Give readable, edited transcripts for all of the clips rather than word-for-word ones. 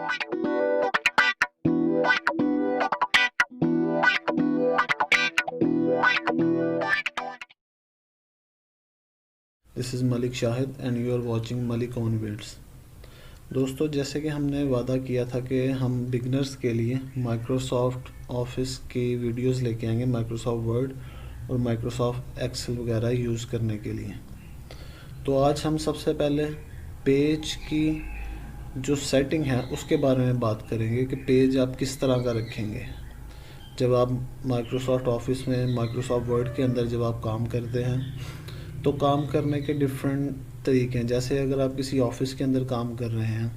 This is Malik Shahid and you are watching Malik on beats. दोस्तों, जैसे कि हमने वादा किया था कि हम बिगनर्स के लिए माइक्रोसॉफ्ट ऑफिस की वीडियोस लेके आएंगे, माइक्रोसॉफ्ट वर्ड और माइक्रोसॉफ्ट एक्सेल वगैरह यूज़ करने के लिए। तो आज हम सबसे पहले पेज की जो सेटिंग है उसके बारे में बात करेंगे कि पेज आप किस तरह का रखेंगे। जब आप माइक्रोसॉफ्ट ऑफिस में, माइक्रोसॉफ्ट वर्ड के अंदर जब आप काम करते हैं तो काम करने के डिफरेंट तरीके हैं। जैसे अगर आप किसी ऑफिस के अंदर काम कर रहे हैं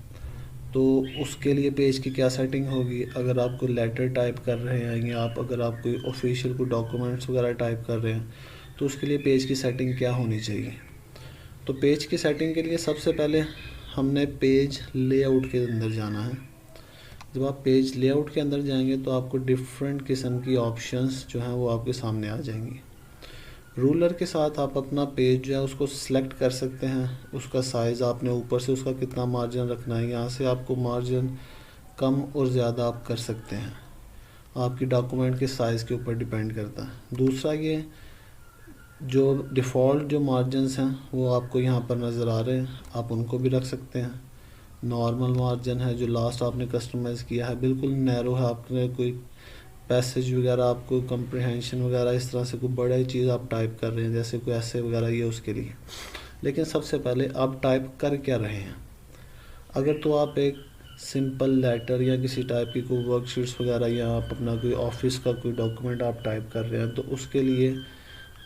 तो उसके लिए पेज की क्या सेटिंग होगी। अगर आप कोई लेटर टाइप कर रहे हैं या अगर आप कोई ऑफिशियल कोई डॉक्यूमेंट्स वगैरह टाइप कर रहे हैं तो उसके लिए पेज की सेटिंग क्या होनी चाहिए। तो पेज की सेटिंग के लिए सबसे पहले हमने पेज लेआउट के अंदर जाना है। जब आप पेज लेआउट के अंदर जाएंगे तो आपको डिफरेंट किस्म की ऑप्शंस जो हैं वो आपके सामने आ जाएंगी। रूलर के साथ आप अपना पेज जो है उसको सिलेक्ट कर सकते हैं। उसका साइज़ आपने ऊपर से उसका कितना मार्जिन रखना है, यहाँ से आपको मार्जिन कम और ज़्यादा आप कर सकते हैं, आपकी डॉक्यूमेंट के साइज़ के ऊपर डिपेंड करता है। दूसरा, ये जो डिफ़ॉल्ट जो मार्जिनस हैं वो आपको यहाँ पर नज़र आ रहे हैं, आप उनको भी रख सकते हैं। नॉर्मल मार्जिन है जो लास्ट आपने कस्टमाइज़ किया है, बिल्कुल नैरो है, आपने कोई पैसेज वगैरह, आपको कंप्रीहेंशन वगैरह इस तरह से कोई बड़ा चीज़ आप टाइप कर रहे हैं जैसे कोई ऐसे वगैरह, ये उसके लिए। लेकिन सबसे पहले आप टाइप कर क्या रहे हैं। अगर तो आप एक सिंपल लेटर या किसी टाइप की कोई वर्कशीट्स वगैरह या आप अपना कोई ऑफिस का कोई डॉक्यूमेंट आप टाइप कर रहे हैं तो उसके लिए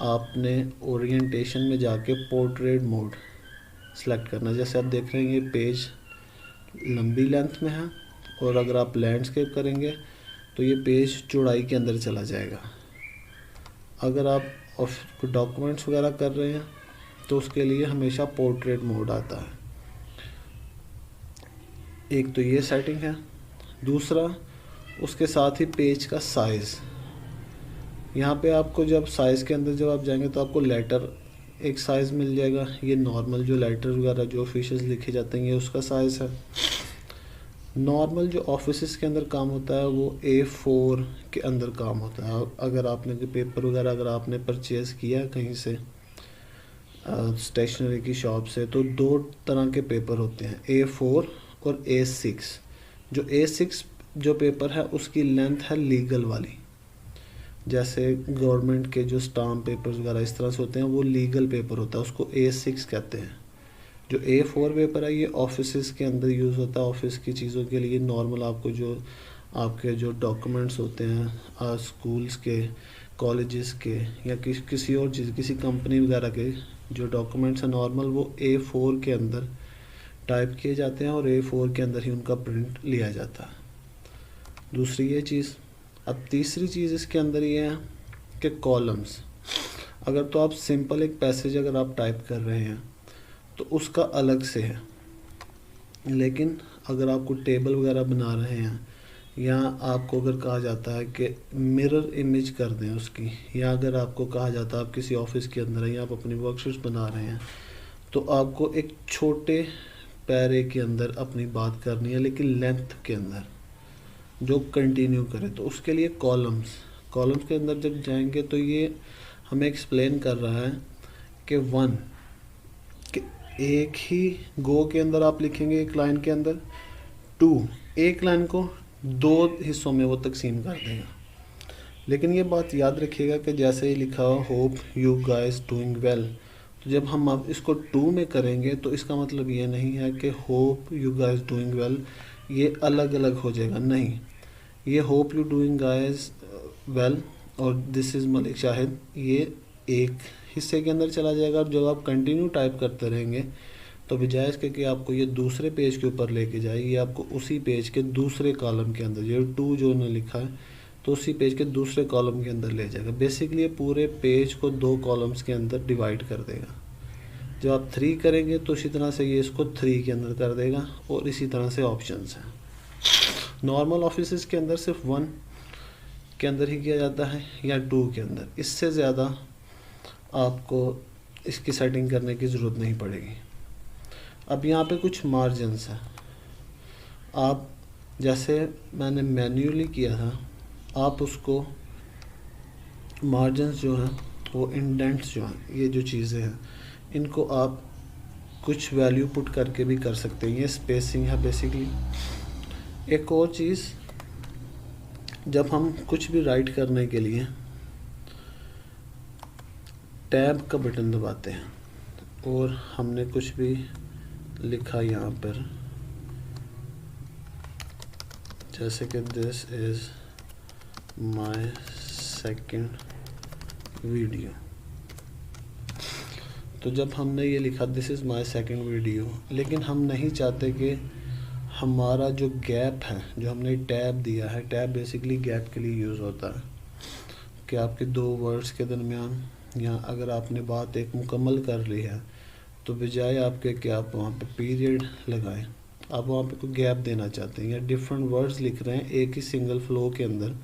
आपने ओरिएंटेशन में जाके पोर्ट्रेट मोड सेलेक्ट करना। जैसे आप देख रहे हैं ये पेज लंबी लेंथ में है और अगर आप लैंडस्केप करेंगे तो ये पेज चौड़ाई के अंदर चला जाएगा। अगर आप डॉक्यूमेंट्स वगैरह कर रहे हैं तो उसके लिए हमेशा पोर्ट्रेट मोड आता है। एक तो ये सेटिंग है। दूसरा, उसके साथ ही पेज का साइज़। यहाँ पे आपको जब साइज़ के अंदर जब आप जाएंगे तो आपको लेटर एक साइज़ मिल जाएगा। ये नॉर्मल जो लेटर वगैरह जो ऑफिशियल लिखे जाते हैं ये उसका साइज़ है। नॉर्मल जो ऑफिस के अंदर काम होता है वो A4 के अंदर काम होता है। अगर आपने पेपर वगैरह अगर आपने परचेज़ किया कहीं से स्टेशनरी की शॉप से तो दो तरह के पेपर होते हैं, A4 और A6। जो A6 जो पेपर है उसकी लेंथ है लीगल वाली, जैसे गवर्नमेंट के जो स्टाम्प पेपर्स वगैरह इस तरह से होते हैं वो लीगल पेपर होता है, उसको A6 कहते हैं। जो A4 पेपर है ये ऑफिस के अंदर यूज़ होता है, ऑफिस की चीज़ों के लिए। नॉर्मल आपको जो आपके जो डॉक्यूमेंट्स होते हैं स्कूल्स के, कॉलेजेस के या किसी और चीज़, किसी कंपनी वगैरह के जो डॉक्यूमेंट्स हैं नॉर्मल वो A4 के अंदर टाइप किए जाते हैं और A4 के अंदर ही उनका प्रिंट लिया जाता है। दूसरी ये चीज़। अब तीसरी चीज़ इसके अंदर ये है कि कॉलम्स। अगर तो आप सिंपल एक पैसेज अगर आप टाइप कर रहे हैं तो उसका अलग से है, लेकिन अगर आपको टेबल वगैरह बना रहे हैं या आपको अगर कहा जाता है कि मिरर इमेज कर दें उसकी, या अगर आपको कहा जाता है आप किसी ऑफिस के अंदर हैं या आप अपनी वर्कशीट्स बना रहे हैं तो आपको एक छोटे पैरे के अंदर अपनी बात करनी है लेकिन लेंथ के अंदर जो कंटिन्यू करे, तो उसके लिए कॉलम्स के अंदर जब जाएंगे तो ये हमें एक्सप्लेन कर रहा है कि एक ही गो के अंदर आप लिखेंगे एक लाइन के अंदर। 2, एक लाइन को 2 हिस्सों में वो तकसीम कर देगा। लेकिन ये बात याद रखिएगा कि जैसे ही लिखा हो hope you guys doing well, तो जब हम अब इसको 2 में करेंगे तो इसका मतलब ये नहीं है कि hope you guys doing well ये अलग अलग हो जाएगा, नहीं। ये hope you doing guys well और दिस इज़ मलिक शाहिद ये एक हिस्से के अंदर चला जाएगा। और जब आप कंटिन्यू टाइप करते रहेंगे तो बजाय इसके कि आपको ये दूसरे पेज के ऊपर लेके जाए, ये आपको उसी पेज के दूसरे कॉलम के अंदर, ये 2 जो उन्होंने लिखा है तो उसी पेज के दूसरे कॉलम के अंदर ले जाएगा। बेसिकली ये पूरे पेज को 2 कॉलम्स के अंदर डिवाइड कर देगा। जब आप 3 करेंगे तो इसी तरह से ये इसको 3 के अंदर कर देगा और इसी तरह से ऑप्शंस हैं। नॉर्मल ऑफिस के अंदर सिर्फ 1 के अंदर ही किया जाता है या 2 के अंदर, इससे ज़्यादा आपको इसकी सेटिंग करने की ज़रूरत नहीं पड़ेगी। अब यहाँ पे कुछ मार्जिनस हैं। आप जैसे मैंने मैन्युअली किया था, आप उसको मार्जिन्स जो हैं वो इंडेंट्स जो हैं, ये जो चीज़ें हैं इनको आप कुछ वैल्यू पुट करके भी कर सकते हैं। ये स्पेसिंग है बेसिकली। एक और चीज़, जब हम कुछ भी राइट करने के लिए टैब का बटन दबाते हैं और हमने कुछ भी लिखा यहाँ पर, जैसे कि this is my second video, तो जब हमने ये लिखा this is my second video, लेकिन हम नहीं चाहते कि हमारा जो गैप है, जो हमने टैब दिया है, टैब बेसिकली गैप के लिए यूज़ होता है कि आपके दो वर्ड्स के दरमियान, या अगर आपने बात एक मुकम्मल कर ली है तो बजाय आपके कि आप वहाँ पे पीरियड लगाएं, आप वहाँ पे कोई गैप देना चाहते हैं, या डिफरेंट वर्ड्स लिख रहे हैं एक ही सिंगल फ्लो के अंदर,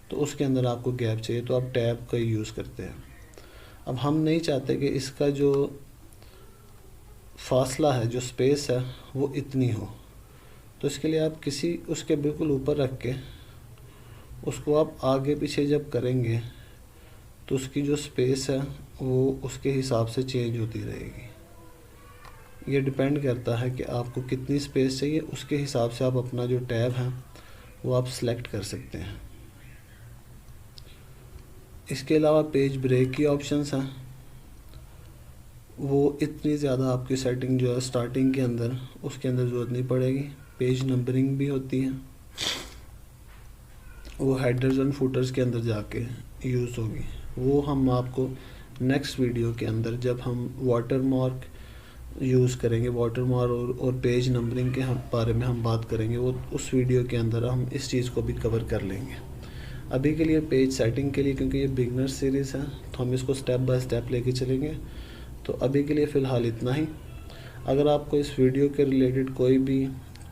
तो उसके अंदर आपको गैप चाहिए तो आप टैब का यूज़ करते हैं। अब हम नहीं चाहते कि इसका जो फासला है, जो स्पेस है, वो इतनी हो, तो इसके लिए आप किसी उसके बिल्कुल ऊपर रख के उसको आप आगे पीछे जब करेंगे तो उसकी जो स्पेस है वो उसके हिसाब से चेंज होती रहेगी। ये डिपेंड करता है कि आपको कितनी स्पेस चाहिए, उसके हिसाब से आप अपना जो टैब है वो आप सेलेक्ट कर सकते हैं। इसके अलावा पेज ब्रेक की ऑप्शंस हैं, वो इतनी ज़्यादा आपकी सेटिंग जो है स्टार्टिंग के अंदर उसके अंदर ज़रूरत नहीं पड़ेगी। पेज नंबरिंग भी होती है, वो हेडर्स एंड फुटर्स के अंदर जाके यूज़ होगी। वो हम आपको नेक्स्ट वीडियो के अंदर जब हम वाटरमार्क यूज़ करेंगे, वाटरमार्क और पेज नंबरिंग के बारे में हम बात करेंगे, वो उस वीडियो के अंदर हम इस चीज़ को भी कवर कर लेंगे। अभी के लिए पेज सेटिंग के लिए, क्योंकि ये बिगनर सीरीज़ है तो हम इसको स्टेप बाय स्टेप लेके चलेंगे। तो अभी के लिए फ़िलहाल इतना ही। अगर आपको इस वीडियो के रिलेटेड कोई भी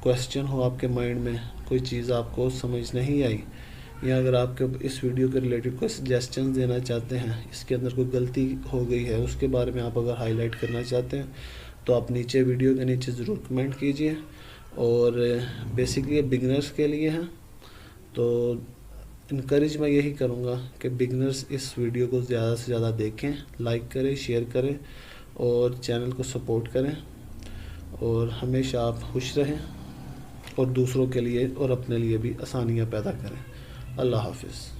क्वेश्चन हो, आपके माइंड में कोई चीज़ आपको समझ नहीं आई, या अगर आपके इस वीडियो के रिलेटेड कोई सजेशन देना चाहते हैं, इसके अंदर कोई गलती हो गई है उसके बारे में आप अगर हाईलाइट करना चाहते हैं, तो आप नीचे वीडियो के नीचे ज़रूर कमेंट कीजिए। और बेसिकली ये बिगनर्स के लिए है, तो इनकरेज मैं यही करूँगा कि बिगनर्स इस वीडियो को ज़्यादा से ज़्यादा देखें, लाइक करें, शेयर करें और चैनल को सपोर्ट करें, और हमेशा आप खुश रहें और दूसरों के लिए और अपने लिए भी आसानियाँ पैदा करें। अल्लाह हाफ़िज़।